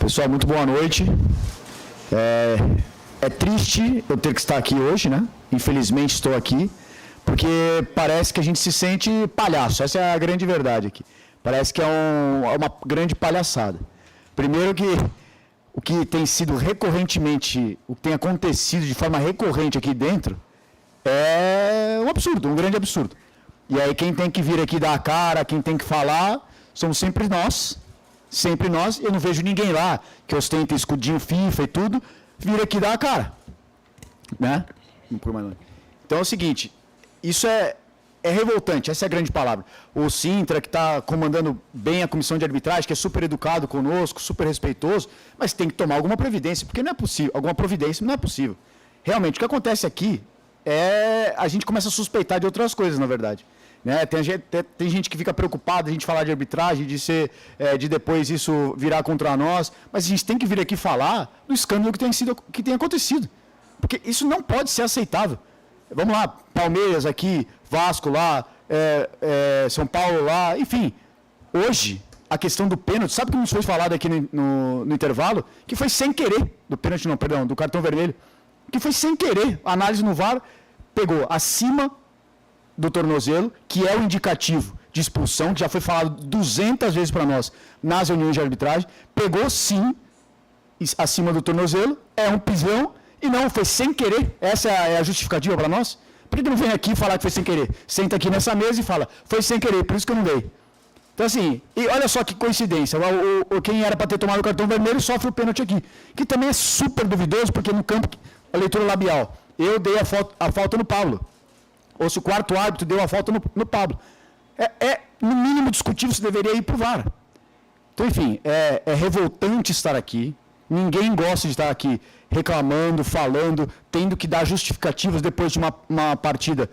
Pessoal, muito boa noite. É triste eu ter que estar aqui hoje, né? Infelizmente estou aqui, porque parece que a gente se sente palhaço. Essa é a grande verdade aqui. Parece que é uma grande palhaçada. Primeiro que o que tem sido recorrentemente, o que tem acontecido de forma recorrente aqui dentro, é um absurdo, um grande absurdo. E aí quem tem que vir aqui dar a cara, quem tem que falar, somos sempre nós. Sempre nós. Eu não vejo ninguém lá que ostenta escudinho FIFA e tudo, vir aqui dar a cara. Né? Então é o seguinte, isso é revoltante, essa é a grande palavra. O Sintra, que está comandando bem a comissão de arbitragem, que é super educado conosco, super respeitoso, mas tem que tomar alguma providência, porque não é possível, alguma providência não é possível. Realmente, o que acontece aqui a gente começa a suspeitar de outras coisas, na verdade. Né? Tem gente que fica preocupada, a gente falar de arbitragem, de depois isso virar contra nós, mas a gente tem que vir aqui falar do escândalo que tem acontecido. Porque isso não pode ser aceitável. Vamos lá, Palmeiras aqui, Vasco lá, São Paulo lá, enfim. Hoje, a questão do pênalti, sabe o que nos foi falado aqui no intervalo? Que foi sem querer, do cartão vermelho, que foi sem querer, a análise no VAR pegou acima do tornozelo, que é o indicativo de expulsão, que já foi falado 200 vezes para nós nas reuniões de arbitragem, pegou sim acima do tornozelo, é um pisão, e não, foi sem querer. Essa é a justificativa para nós? Por que não vem aqui falar que foi sem querer? Senta aqui nessa mesa e fala, foi sem querer, por isso que eu não dei. Então assim, e olha só que coincidência, quem era para ter tomado o cartão vermelho sofre o pênalti aqui, que também é super duvidoso, porque no campo, a leitura labial, eu dei a falta no Pablo, ou se o quarto árbitro deu a falta no Pablo. No mínimo discutível, se deveria ir para o VAR. Então, enfim, é revoltante estar aqui, ninguém gosta de estar aqui reclamando, falando, tendo que dar justificativas depois de uma partida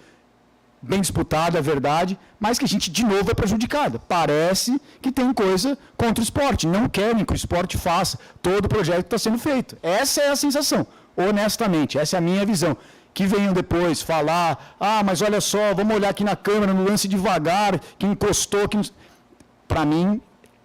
bem disputada, é verdade, mas que a gente, de novo, é prejudicada. Parece que tem coisa contra o esporte. Não querem que o esporte faça todo o projeto que está sendo feito. Essa é a sensação, honestamente, essa é a minha visão. Que venham depois falar, mas olha só, vamos olhar aqui na câmera, no lance devagar, que encostou, Para mim,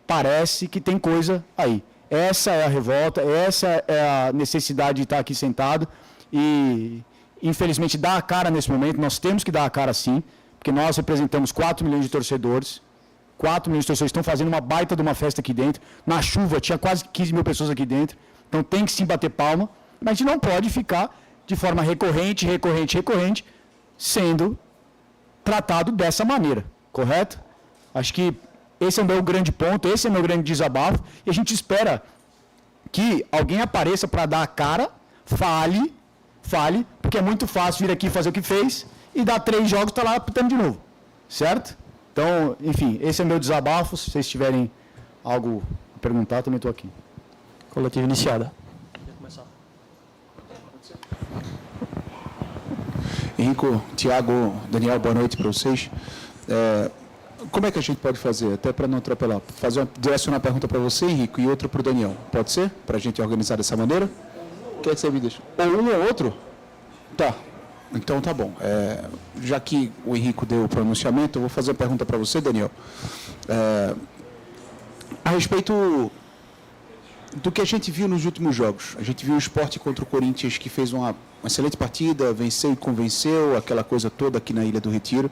parece que tem coisa aí. Essa é a revolta, essa é a necessidade de estar aqui sentado e, infelizmente, dar a cara nesse momento. Nós temos que dar a cara sim, porque nós representamos 4 milhões de torcedores. 4 milhões de torcedores estão fazendo uma baita de uma festa aqui dentro. Na chuva, tinha quase 15 mil pessoas aqui dentro. Então tem que sim bater palma, mas a gente não pode ficar de forma recorrente, sendo tratado dessa maneira, correto? Acho que esse é o meu grande ponto, esse é o meu grande desabafo, e a gente espera que alguém apareça para dar a cara, fale, porque é muito fácil vir aqui fazer o que fez, e dar 3 jogos e está lá apitando de novo, certo? Então, enfim, esse é o meu desabafo, se vocês tiverem algo a perguntar, também estou aqui. Coletiva iniciada. Henrico, Tiago, Daniel, boa noite para vocês. Como é que a gente pode fazer, até para não atropelar, direcionar uma pergunta para você, Henrico, e outra para o Daniel? Pode ser? Para a gente organizar dessa maneira? Quer que você me deixe? Ou um ou outro? Tá. Então tá bom. Já que o Henrico deu o pronunciamento, eu vou fazer uma pergunta para você, Daniel. A respeito do que a gente viu nos últimos jogos. A gente viu o Sport contra o Corinthians, que fez uma excelente partida, venceu e convenceu, aquela coisa toda aqui na Ilha do Retiro.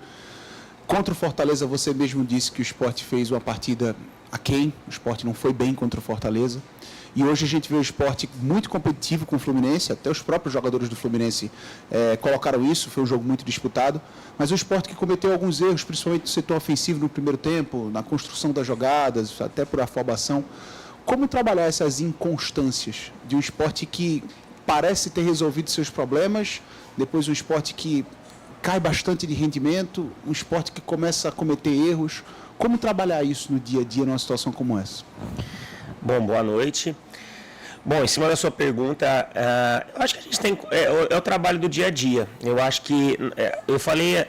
Contra o Fortaleza, você mesmo disse que o Sport fez uma partida aquém, o Sport não foi bem contra o Fortaleza. E hoje a gente vê o Sport muito competitivo com o Fluminense, até os próprios jogadores do Fluminense colocaram isso, foi um jogo muito disputado. Mas o Sport que cometeu alguns erros, principalmente no setor ofensivo no primeiro tempo, na construção das jogadas, até por afobação. Como trabalhar essas inconstâncias de um esporte que parece ter resolvido seus problemas, depois um esporte que cai bastante de rendimento, um esporte que começa a cometer erros? Como trabalhar isso no dia a dia numa situação como essa? Bom, boa noite. Bom, em cima da sua pergunta, eu acho que a gente tem... É o trabalho do dia a dia. Eu acho que... eu falei,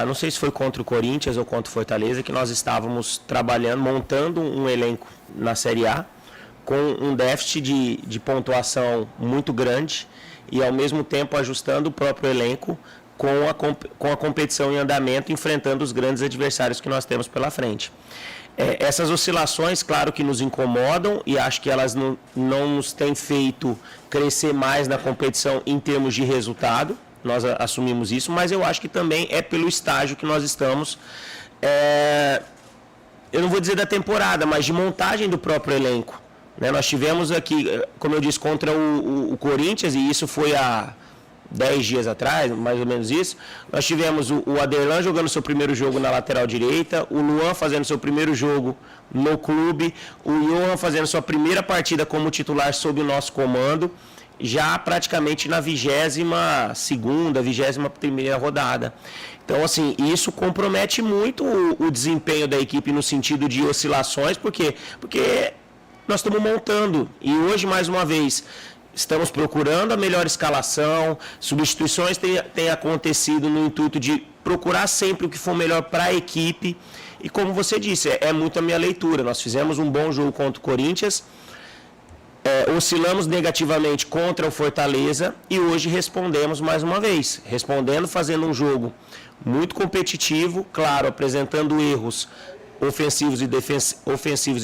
não sei se foi contra o Corinthians ou contra o Fortaleza, que nós estávamos trabalhando, montando um elenco na Série A, com um déficit de pontuação muito grande e, ao mesmo tempo, ajustando o próprio elenco com a competição em andamento, enfrentando os grandes adversários que nós temos pela frente. Essas oscilações, claro que nos incomodam e acho que elas não nos têm feito crescer mais na competição em termos de resultado, nós assumimos isso, mas eu acho que também é pelo estágio que nós estamos, eu não vou dizer da temporada, mas de montagem do próprio elenco. Né? Nós tivemos aqui, como eu disse, contra o Corinthians, e isso foi há 10 dias atrás, mais ou menos isso, nós tivemos o Aderlan jogando seu primeiro jogo na lateral direita, o Luan fazendo seu primeiro jogo no clube, o Johan fazendo sua primeira partida como titular sob o nosso comando, já praticamente na 22ª, 21ª rodada. Então, assim, isso compromete muito o desempenho da equipe no sentido de oscilações, porque nós estamos montando, e hoje, mais uma vez, estamos procurando a melhor escalação, substituições têm acontecido no intuito de procurar sempre o que for melhor para a equipe. E como você disse, é muito a minha leitura. Nós fizemos um bom jogo contra o Corinthians, oscilamos negativamente contra o Fortaleza e hoje respondemos mais uma vez. Fazendo um jogo muito competitivo, claro, apresentando erros ofensivos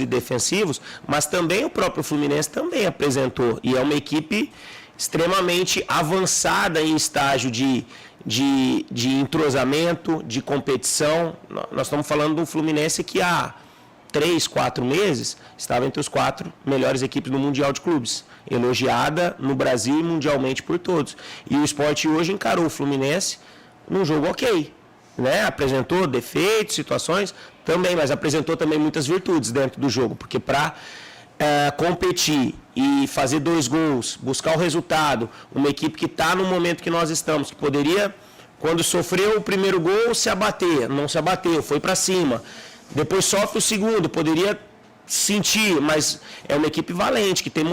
e defensivos, mas também o próprio Fluminense também apresentou, e é uma equipe extremamente avançada em estágio de entrosamento, de competição. Nós estamos falando do Fluminense que há 3, 4 meses estava entre os 4 melhores equipes do Mundial de Clubes, elogiada no Brasil e mundialmente por todos. E o Sport hoje encarou o Fluminense num jogo ok, né? Apresentou defeitos, situações também, mas apresentou também muitas virtudes dentro do jogo, porque para competir e fazer 2 gols, buscar o resultado, uma equipe que está no momento que nós estamos, que poderia, quando sofreu o primeiro gol, se abater, não se abateu, foi para cima, depois sofre o segundo, poderia sentir, mas é uma equipe valente, que tem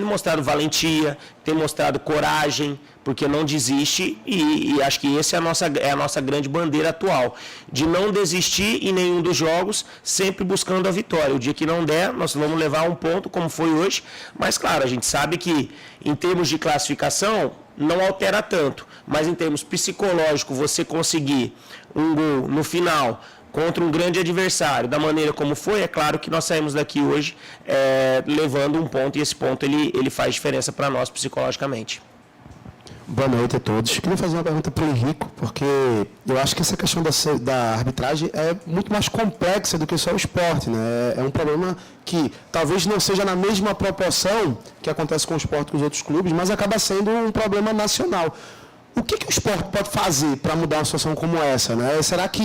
mostrado valentia, tem mostrado coragem, porque não desiste, e acho que essa é a nossa grande bandeira atual, de não desistir em nenhum dos jogos, sempre buscando a vitória. O dia que não der, nós vamos levar um ponto, como foi hoje, mas claro, a gente sabe que em termos de classificação, não altera tanto, mas em termos psicológicos, você conseguir um gol no final contra um grande adversário, da maneira como foi, é claro que nós saímos daqui hoje levando um ponto, e esse ponto ele faz diferença para nós psicologicamente. Boa noite a todos. Queria fazer uma pergunta para o Henrico, porque eu acho que essa questão da arbitragem é muito mais complexa do que só o esporte, né? É um problema que talvez não seja na mesma proporção que acontece com o esporte com os outros clubes, mas acaba sendo um problema nacional. O que o esporte pode fazer para mudar uma situação como essa, né? Será que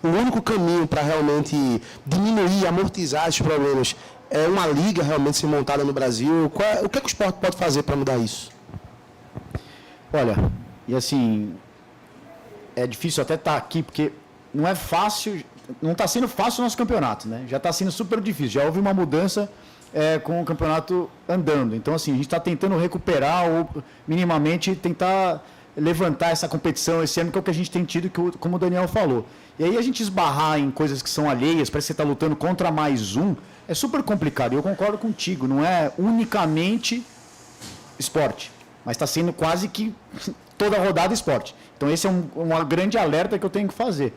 o único caminho para realmente diminuir, amortizar esses problemas é uma liga realmente ser montada no Brasil? O que o esporte pode fazer para mudar isso? Olha, e assim, é difícil até estar aqui, porque não é fácil, não está sendo fácil o nosso campeonato, né? Já está sendo super difícil, já houve uma mudança com o campeonato andando. Então, assim, a gente está tentando recuperar ou minimamente tentar levantar essa competição esse ano, que é o que a gente tem tido, como o Daniel falou. E aí a gente esbarrar em coisas que são alheias, parece que você está lutando contra mais um, é super complicado. E eu concordo contigo, não é unicamente esporte, mas está sendo quase que toda rodada esporte. Então esse é um grande alerta que eu tenho que fazer.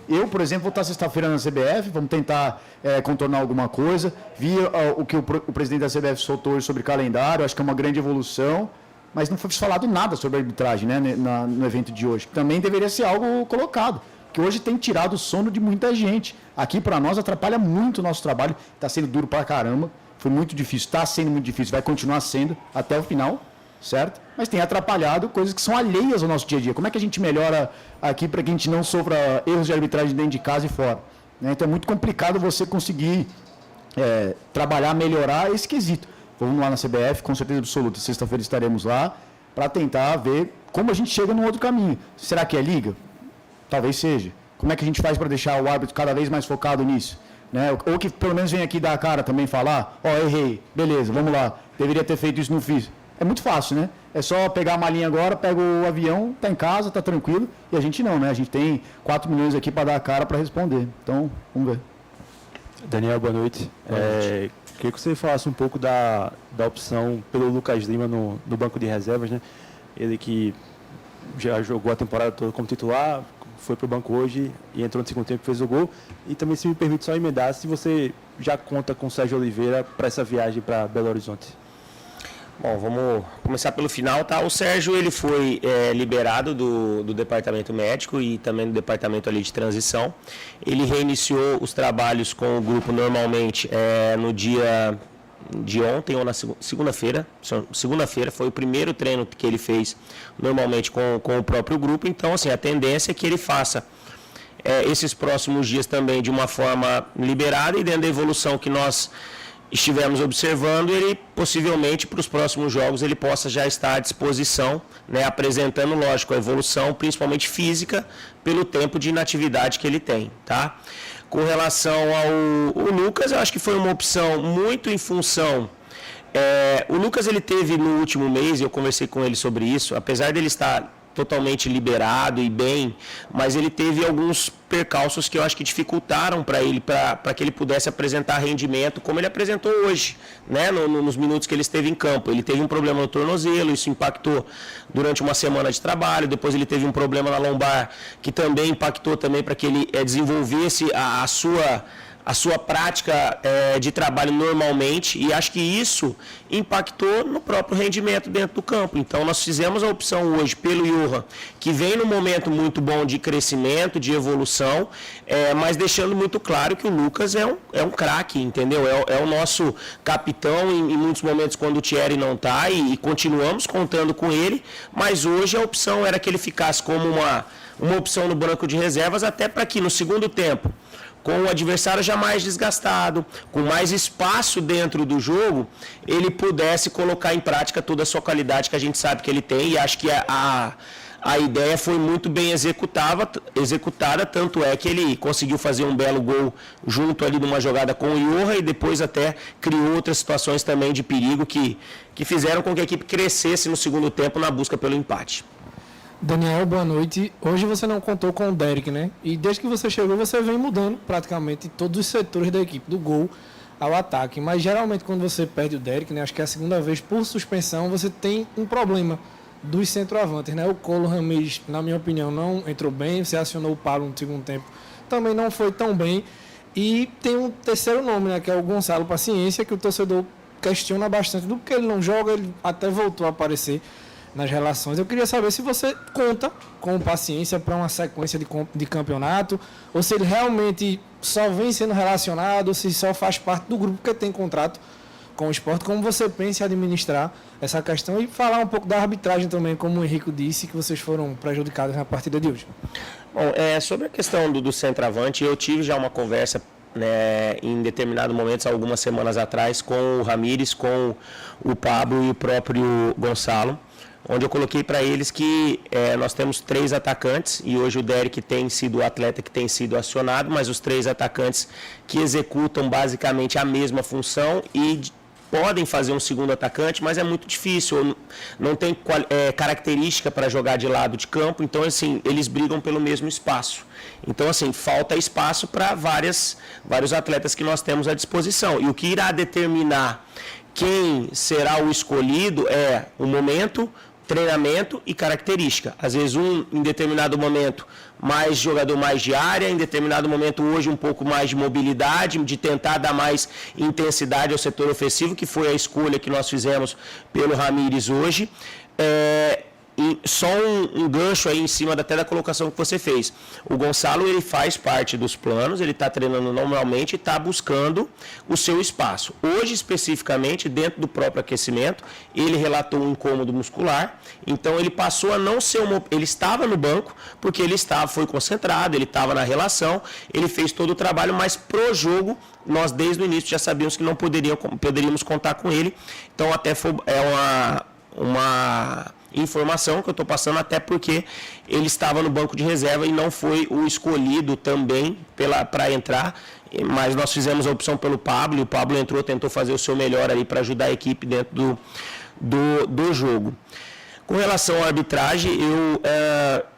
Eu, por exemplo, vou estar sexta-feira na CBF, vamos tentar contornar alguma coisa. Vi o que o presidente da CBF soltou hoje sobre calendário, acho que é uma grande evolução, mas não foi falado nada sobre a arbitragem, né, no evento de hoje. Também deveria ser algo colocado, que hoje tem tirado o sono de muita gente. Aqui, para nós, atrapalha muito o nosso trabalho, está sendo duro pra caramba, foi muito difícil, está sendo muito difícil, vai continuar sendo até o final, certo? Mas tem atrapalhado coisas que são alheias ao nosso dia a dia. Como é que a gente melhora aqui para que a gente não sofra erros de arbitragem dentro de casa e fora? Né? Então é muito complicado você conseguir trabalhar, melhorar esse quesito. Vamos lá na CBF, com certeza absoluta. Sexta-feira estaremos lá para tentar ver como a gente chega num outro caminho. Será que é liga? Talvez seja. Como é que a gente faz para deixar o árbitro cada vez mais focado nisso? Né? Ou que pelo menos venha aqui dar a cara também falar, errei, beleza, vamos lá, deveria ter feito isso, não fiz. É muito fácil, né? É só pegar a malinha agora, pega o avião, tá em casa, tá tranquilo, e a gente não, né? A gente tem 4 milhões aqui para dar a cara para responder. Então, vamos ver. Daniel, boa noite. Queria que você falasse um pouco da opção pelo Lucas Lima no banco de reservas, né? Ele que já jogou a temporada toda como titular, foi para o banco hoje e entrou no segundo tempo e fez o gol. E também, se me permite só emendar, se você já conta com o Sérgio Oliveira para essa viagem para Belo Horizonte. Bom, vamos começar pelo final, tá? O Sérgio, ele foi liberado do departamento médico e também do departamento ali de transição. Ele reiniciou os trabalhos com o grupo normalmente no dia de ontem ou na segunda-feira. Segunda-feira foi o primeiro treino que ele fez normalmente com o próprio grupo. Então, assim, a tendência é que ele faça esses próximos dias também de uma forma liberada e dentro da evolução que nós estivemos observando, ele possivelmente para os próximos jogos ele possa já estar à disposição, né, apresentando, lógico, a evolução, principalmente física, pelo tempo de inatividade que ele tem, tá? Com relação ao Lucas, eu acho que foi uma opção muito em função. O Lucas, ele teve no último mês, e eu conversei com ele sobre isso, apesar dele estar totalmente liberado e bem, mas ele teve alguns percalços que eu acho que dificultaram para ele, para que ele pudesse apresentar rendimento como ele apresentou hoje, né, nos minutos que ele esteve em campo. Ele teve um problema no tornozelo, isso impactou durante uma semana de trabalho, depois ele teve um problema na lombar, que também impactou também para que ele desenvolvesse a sua prática de trabalho normalmente, e acho que isso impactou no próprio rendimento dentro do campo. Então nós fizemos a opção hoje pelo Johan, que vem num momento muito bom de crescimento, de evolução, mas deixando muito claro que o Lucas é um craque, entendeu? É o nosso capitão em muitos momentos quando o Thierry não está, e continuamos contando com ele, mas hoje a opção era que ele ficasse como uma opção no banco de reservas, até para que no segundo tempo, com o adversário já mais desgastado, com mais espaço dentro do jogo, ele pudesse colocar em prática toda a sua qualidade que a gente sabe que ele tem, e acho que a ideia foi muito bem executada, tanto é que ele conseguiu fazer um belo gol junto ali numa jogada com o Johan, e depois até criou outras situações também de perigo que fizeram com que a equipe crescesse no segundo tempo na busca pelo empate. Daniel, boa noite. Hoje você não contou com o Derek, né? E desde que você chegou, você vem mudando praticamente todos os setores da equipe, do gol ao ataque. Mas geralmente quando você perde o Derek, né? Acho que é a segunda vez por suspensão, você tem um problema dos centroavantes, né? O Colo Ramírez, na minha opinião, não entrou bem. Você acionou o Pablo no segundo tempo, também não foi tão bem. E tem um terceiro nome, né? Que é o Gonçalo Paciência, que o torcedor questiona bastante do que ele não joga, ele até voltou a aparecer nas relações. Eu queria saber se você conta com paciência para uma sequência de campeonato, ou se ele realmente só vem sendo relacionado, ou se só faz parte do grupo que tem contrato com o Sport. Como você pensa em administrar essa questão, e falar um pouco da arbitragem também, como o Henrico disse, que vocês foram prejudicados na partida de hoje. Bom, sobre a questão do centroavante, eu tive já uma conversa, né, em determinado momento, algumas semanas atrás, com o Ramírez, com o Pablo e o próprio Gonçalo, onde eu coloquei para eles que nós temos 3 atacantes, e hoje o Derek tem sido o atleta que tem sido acionado, mas os 3 atacantes que executam basicamente a mesma função e podem fazer um segundo atacante, mas é muito difícil, não tem característica para jogar de lado de campo, então assim, eles brigam pelo mesmo espaço. Então assim, falta espaço para vários atletas que nós temos à disposição, e o que irá determinar quem será o escolhido é o momento, treinamento e característica. Às vezes em determinado momento, mais jogador mais de área, em determinado momento hoje um pouco mais de mobilidade, de tentar dar mais intensidade ao setor ofensivo, que foi a escolha que nós fizemos pelo Ramírez hoje. E só um gancho aí em cima até da colocação que você fez. O Gonçalo, ele faz parte dos planos, ele está treinando normalmente e está buscando o seu espaço. Hoje, especificamente, dentro do próprio aquecimento, ele relatou um incômodo muscular, então ele passou a não ser ele estava no banco, porque ele foi concentrado, ele estava na relação, ele fez todo o trabalho, mas pro jogo, nós desde o início já sabíamos que não poderíamos contar com ele, então até foi uma informação que eu estou passando, até porque ele estava no banco de reserva e não foi o escolhido também para entrar, mas nós fizemos a opção pelo Pablo, e o Pablo entrou, tentou fazer o seu melhor ali para ajudar a equipe dentro do jogo. Com relação à arbitragem,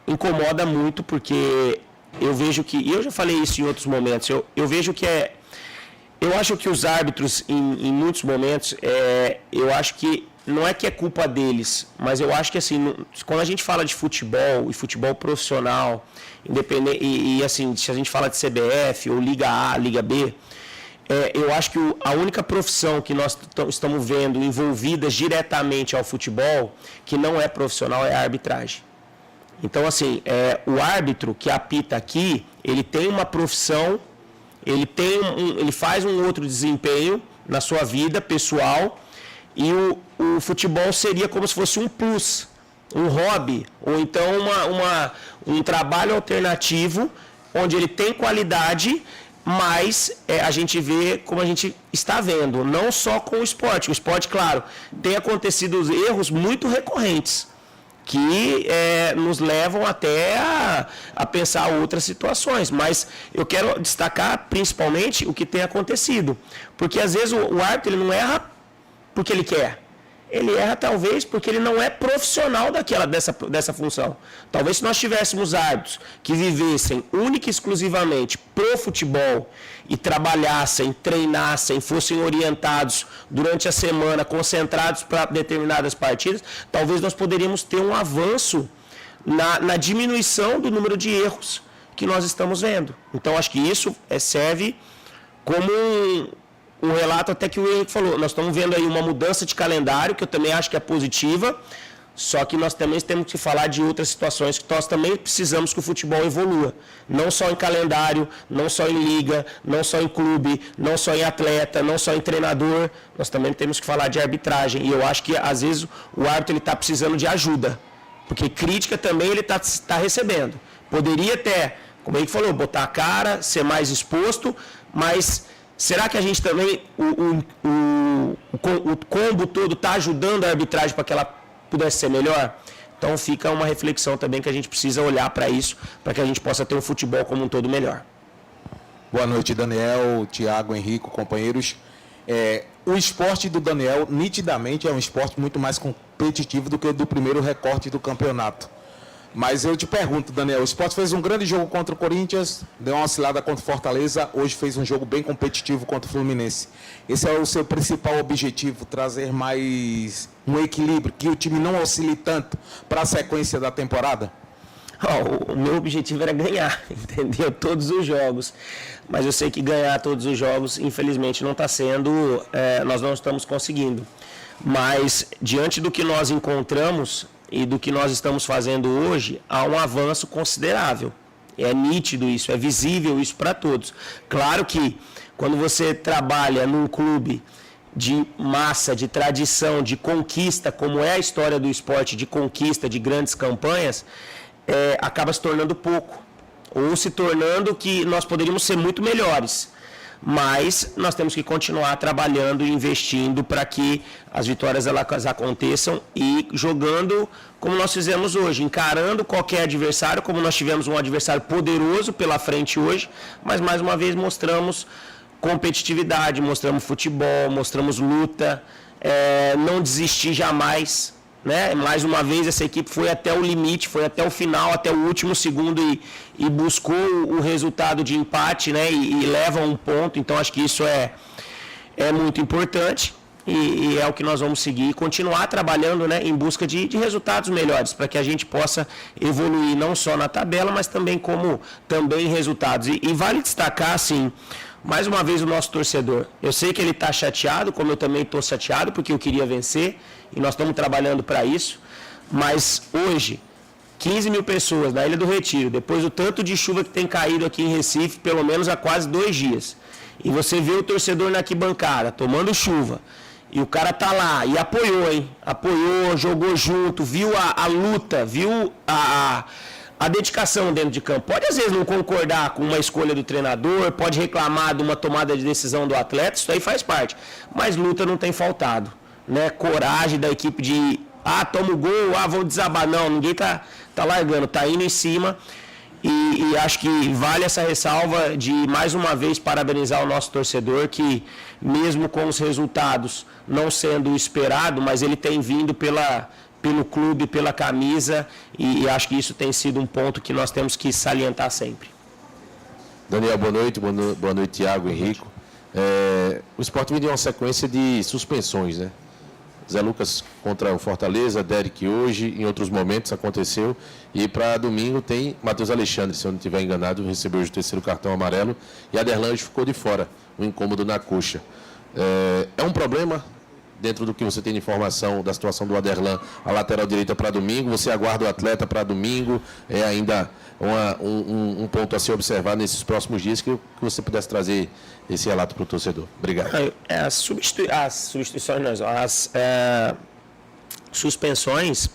incomoda muito, porque eu vejo que, e eu já falei isso em outros momentos, eu vejo que eu acho que os árbitros, em muitos momentos, eu acho que não é que é culpa deles, mas eu acho que assim, quando a gente fala de futebol e futebol profissional, independente, e assim, se a gente fala de CBF ou Liga A, Liga B, eu acho que a única profissão que nós estamos vendo envolvidas diretamente ao futebol, que não é profissional, é a arbitragem. Então, assim, o árbitro que apita aqui, ele tem uma profissão, ele faz um outro desempenho na sua vida pessoal, e o futebol seria como se fosse um plus, um hobby, ou então um trabalho alternativo, onde ele tem qualidade, mas a gente vê como a gente está vendo, não só com o esporte. O esporte, claro, tem acontecido erros muito recorrentes, que nos levam até a pensar outras situações. Mas eu quero destacar principalmente o que tem acontecido. Porque às vezes o árbitro ele não erra porque ele quer. Ele erra talvez porque ele não é profissional dessa função. Talvez se nós tivéssemos árbitros que vivessem única e exclusivamente pro futebol e trabalhassem, treinassem, fossem orientados durante a semana, concentrados para determinadas partidas, talvez nós poderíamos ter um avanço na diminuição do número de erros que nós estamos vendo. Então acho que isso serve como um relato até que o Henrique falou. Nós estamos vendo aí uma mudança de calendário, que eu também acho que é positiva, só que nós também temos que falar de outras situações que nós também precisamos que o futebol evolua. Não só em calendário, não só em liga, não só em clube, não só em atleta, não só em treinador. Nós também temos que falar de arbitragem. E eu acho que, às vezes, o árbitro está precisando de ajuda. Porque crítica também ele está recebendo. Poderia até, como o Henrique falou, botar a cara, ser mais exposto, mas será que a gente também, o combo todo está ajudando a arbitragem para que ela pudesse ser melhor? Então fica uma reflexão também que a gente precisa olhar para isso, para que a gente possa ter um futebol como um todo melhor. Boa noite, Daniel, Thiago, Henrico, companheiros. O esporte do Daniel, nitidamente, é um esporte muito mais competitivo do que o do primeiro recorte do campeonato. Mas eu te pergunto, Daniel, o Sport fez um grande jogo contra o Corinthians, deu uma oscilada contra o Fortaleza, hoje fez um jogo bem competitivo contra o Fluminense. Esse é o seu principal objetivo, trazer mais um equilíbrio, que o time não oscile tanto para a sequência da temporada? O meu objetivo era ganhar, entendeu? Todos os jogos. Mas eu sei que ganhar todos os jogos, infelizmente, não está sendo, nós não estamos conseguindo. Mas, diante do que nós encontramos e do que nós estamos fazendo hoje, há um avanço considerável. É nítido isso, é visível isso para todos. Claro que, quando você trabalha num clube de massa, de tradição, de conquista, como é a história do esporte, de conquista, de grandes campanhas, acaba se tornando pouco. Ou se tornando que nós poderíamos ser muito melhores. Mas nós temos que continuar trabalhando e investindo para que as vitórias elas aconteçam e jogando como nós fizemos hoje, encarando qualquer adversário, como nós tivemos um adversário poderoso pela frente hoje, mas mais uma vez mostramos competitividade, mostramos futebol, mostramos luta, não desistir jamais. Né? Mais uma vez essa equipe foi até o limite, foi até o final, até o último segundo e buscou o resultado de empate, né? E leva um ponto. Então acho que isso é muito importante e é o que nós vamos seguir e continuar trabalhando, né? Em busca de resultados melhores, para que a gente possa evoluir não só na tabela, mas também em resultados. E vale destacar, assim, mais uma vez o nosso torcedor. Eu sei que ele está chateado, como eu também estou chateado, porque eu queria vencer. E nós estamos trabalhando para isso, mas hoje, 15 mil pessoas na Ilha do Retiro, depois do tanto de chuva que tem caído aqui em Recife, pelo menos há quase 2 dias, e você vê o torcedor na arquibancada, tomando chuva, e o cara tá lá, e apoiou, hein? Apoiou, jogou junto, viu a luta, viu a dedicação dentro de campo. Pode às vezes não concordar com uma escolha do treinador, pode reclamar de uma tomada de decisão do atleta, isso aí faz parte, mas luta não tem faltado. Né, coragem da equipe de toma o gol, vou desabar. Não, ninguém tá largando, tá indo em cima e acho que vale essa ressalva de mais uma vez parabenizar o nosso torcedor que mesmo com os resultados não sendo esperado, mas ele tem vindo pelo clube, pela camisa e acho que isso tem sido um ponto que nós temos que salientar sempre. Daniel, boa noite, Thiago, Henrico. O Sport vem de uma sequência de suspensões, né? Zé Lucas contra o Fortaleza, Derek hoje, em outros momentos aconteceu. E para domingo tem Matheus Alexandre, se eu não estiver enganado, recebeu hoje o 3º cartão amarelo. E Aderlan hoje ficou de fora, um incômodo na coxa. É um problema, dentro do que você tem de informação da situação do Aderlan, a lateral direita para domingo? Você aguarda o atleta para domingo? É ainda um ponto a se observar nesses próximos dias, que você pudesse trazer esse relato para o torcedor. Obrigado. As substituições, as suspensões,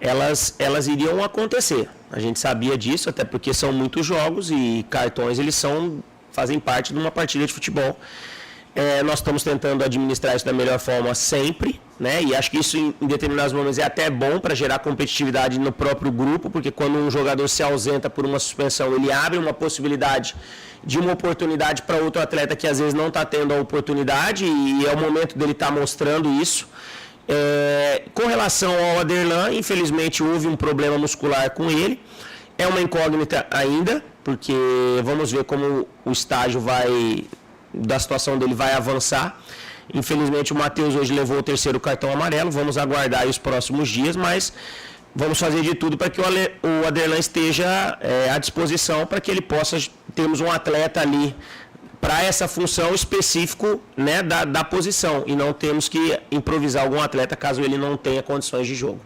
elas iriam acontecer. A gente sabia disso, até porque são muitos jogos e cartões fazem parte de uma partida de futebol. Nós estamos tentando administrar isso da melhor forma sempre, né? E acho que isso em determinados momentos é até bom para gerar competitividade no próprio grupo, porque quando um jogador se ausenta por uma suspensão, ele abre uma possibilidade de uma oportunidade para outro atleta que às vezes não está tendo a oportunidade, e é o momento dele estar mostrando isso. Com relação ao Aderlan, infelizmente houve um problema muscular com ele. É uma incógnita ainda, porque vamos ver como o estágio da situação dele vai avançar. Infelizmente o Matheus hoje levou o 3º cartão amarelo, vamos aguardar aí os próximos dias, mas vamos fazer de tudo para que o Aderlan esteja à disposição, para que ele possa termos um atleta ali para essa função específica, né, da posição, e não temos que improvisar algum atleta caso ele não tenha condições de jogo.